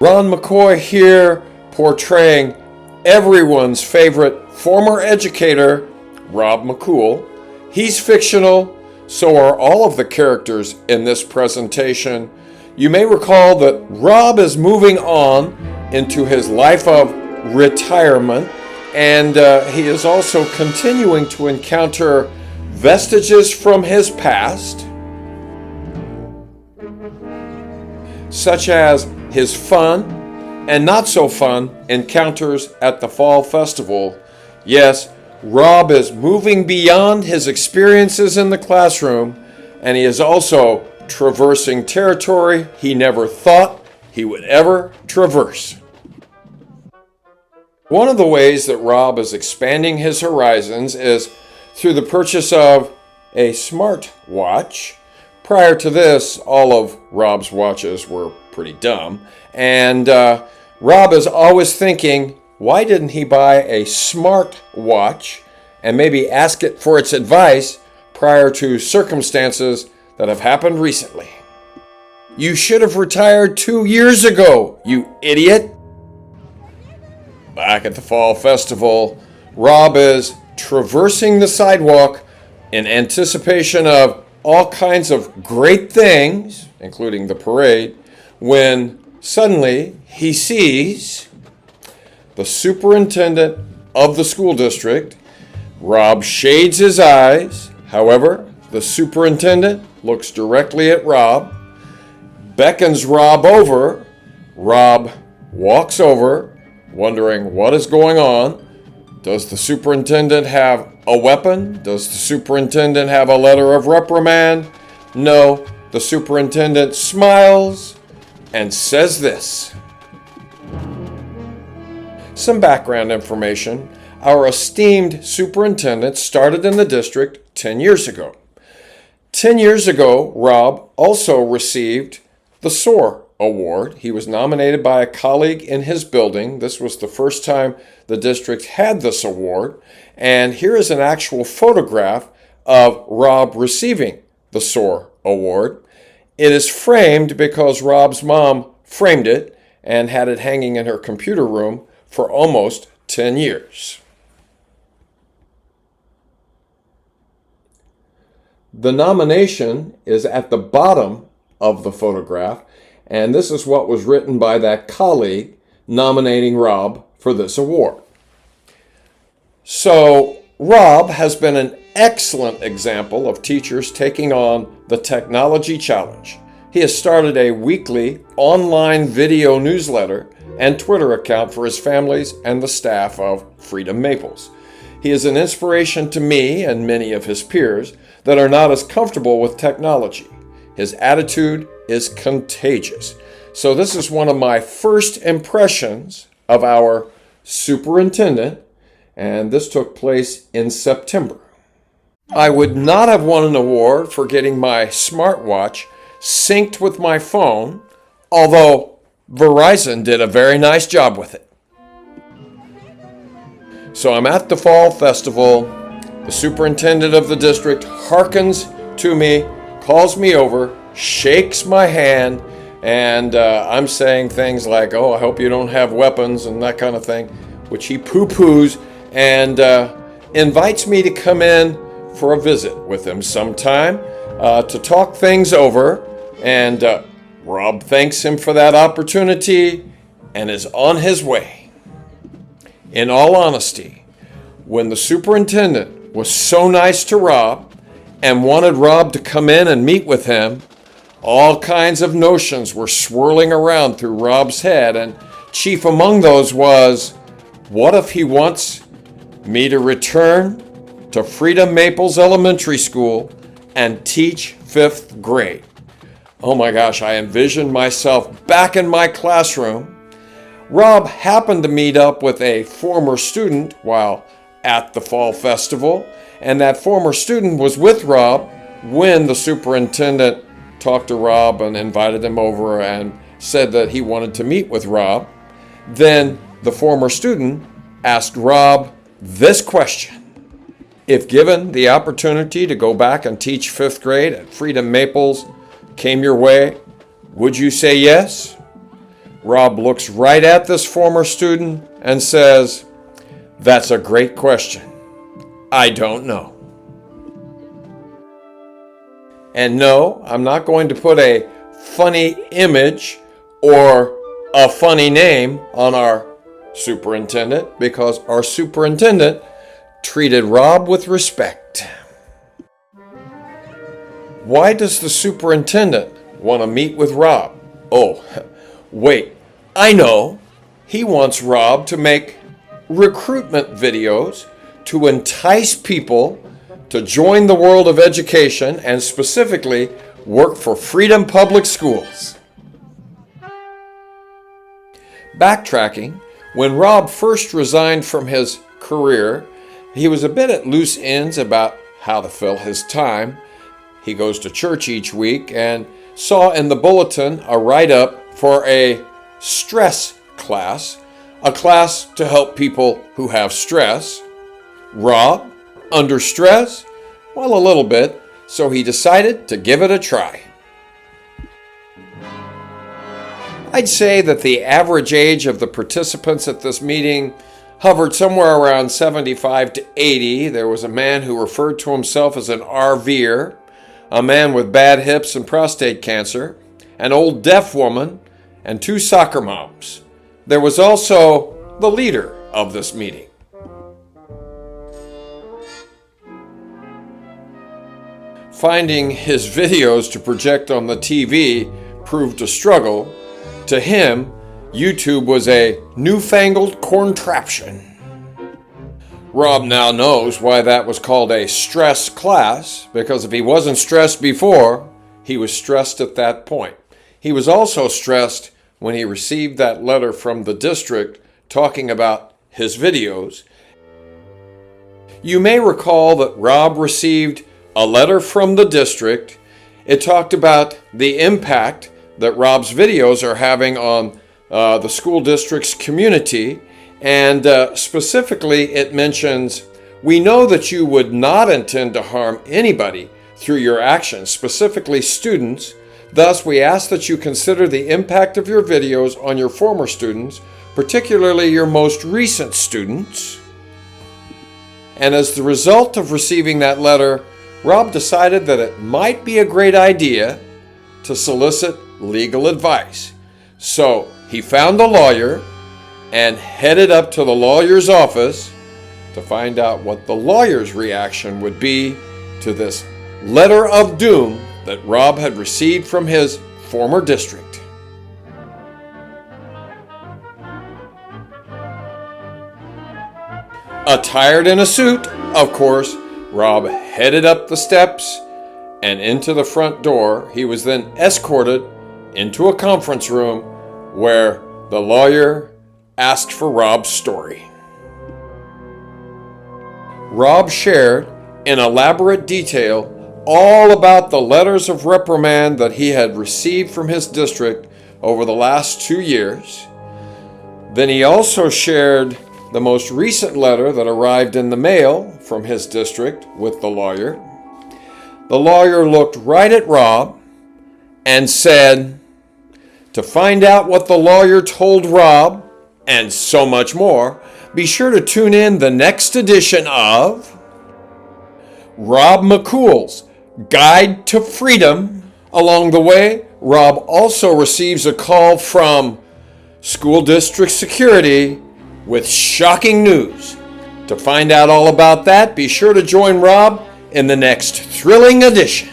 Ron McCoy here, portraying everyone's favorite former educator, Rob McCool. He's fictional, so are all of the characters in this presentation. You may recall that Rob is moving on into his life of retirement, and he is also continuing to encounter vestiges from his past, such as his fun and not so fun encounters at the Fall Festival. Yes, Rob is moving beyond his experiences in the classroom, and he is also traversing territory he never thought he would ever traverse. One of the ways that Rob is expanding his horizons is through the purchase of a smart watch. Prior to this, all of Rob's watches were pretty dumb, and Rob is always thinking, why didn't he buy a smart watch and maybe ask it for its advice prior to circumstances that have happened recently? You should have retired 2 years ago, you idiot. Back at the Fall Festival, Rob is traversing the sidewalk in anticipation of all kinds of great things, including the parade, when suddenly he sees the superintendent of the school district. Rob shades his eyes. However, the superintendent looks directly at Rob, beckons Rob over. Rob walks over, wondering what is going on. Does the superintendent have a weapon? Does the superintendent have a letter of reprimand? No, the superintendent smiles and says this. Some background information. Our esteemed superintendent started in the district 10 years ago. 10 years ago, Rob also received the SOAR Award. He was nominated by a colleague in his building. This was the first time the district had this award. And here is an actual photograph of Rob receiving the SOAR Award. It is framed because Rob's mom framed it and had it hanging in her computer room for almost 10 years. The nomination is at the bottom of the photograph, and this is what was written by that colleague nominating Rob for this award. So Rob has been an excellent example of teachers taking on the technology challenge. He has started a weekly online video newsletter and Twitter account for his families and the staff of Freedom Maples. He is an inspiration to me and many of his peers that are not as comfortable with technology. His attitude is contagious. So this is one of my first impressions of our superintendent, and this took place in September. I would not have won an award for getting my smartwatch synced with my phone, although Verizon did a very nice job with it. So I'm at the Fall Festival. The superintendent of the district hearkens to me, calls me over, shakes my hand, and I'm saying things like, oh, I hope you don't have weapons and that kind of thing, which he poo-poos and invites me to come in for a visit with him sometime to talk things over. And Rob thanks him for that opportunity and is on his way. In all honesty, when the superintendent was so nice to Rob and wanted Rob to come in and meet with him, all kinds of notions were swirling around through Rob's head, and chief among those was, what if he wants me to return to Freedom Maples Elementary School and teach 5th grade? Oh my gosh, I envisioned myself back in my classroom. Rob happened to meet up with a former student while at the Fall Festival, and that former student was with Rob when the superintendent talked to Rob and invited him over and said that he wanted to meet with Rob. Then the former student asked Rob this question. If given the opportunity to go back and teach 5th grade at Freedom Maples came your way, would you say yes? Rob looks right at this former student and says, "That's a great question. I don't know." And no, I'm not going to put a funny image or a funny name on our superintendent, because our superintendent treated Rob with respect. Why does the superintendent want to meet with Rob? Oh, wait, I know. He wants Rob to make recruitment videos to entice people to join the world of education and specifically work for Freedom Public Schools. Backtracking, when Rob first resigned from his career, he was a bit at loose ends about how to fill his time. He goes to church each week and saw in the bulletin a write-up for a stress class, a class to help people who have stress. Rob, under stress? Well, a little bit, so he decided to give it a try. I'd say that the average age of the participants at this meeting hovered somewhere around 75 to 80. There was a man who referred to himself as an RVer, a man with bad hips and prostate cancer, an old deaf woman, and 2 soccer moms. There was also the leader of this meeting. Finding his videos to project on the TV proved a struggle. To him, YouTube was a newfangled contraption. Rob now knows why that was called a stress class, because if he wasn't stressed before, he was stressed at that point. He was also stressed when he received that letter from the district talking about his videos. You may recall that Rob received a letter from the district. It talked about the impact that Rob's videos are having on the school district's community, and specifically it mentions, "We know that you would not intend to harm anybody through your actions, specifically students. Thus, we ask that you consider the impact of your videos on your former students, particularly your most recent students." And as the result of receiving that letter, Rob decided that it might be a great idea to solicit legal advice. So he found a lawyer and headed up to the lawyer's office to find out what the lawyer's reaction would be to this letter of doom that Rob had received from his former district. Attired in a suit, of course, Rob headed up the steps and into the front door. He was then escorted into a conference room where the lawyer asked for Rob's story. Rob shared in elaborate detail all about the letters of reprimand that he had received from his district over the last 2 years. Then he also shared the most recent letter that arrived in the mail from his district with the lawyer. The lawyer looked right at Rob and said, to find out what the lawyer told Rob, and so much more, be sure to tune in the next edition of Rob McCool's Guide to Freedom. Along the way, Rob also receives a call from school district security with shocking news. To find out all about that, be sure to join Rob in the next thrilling edition.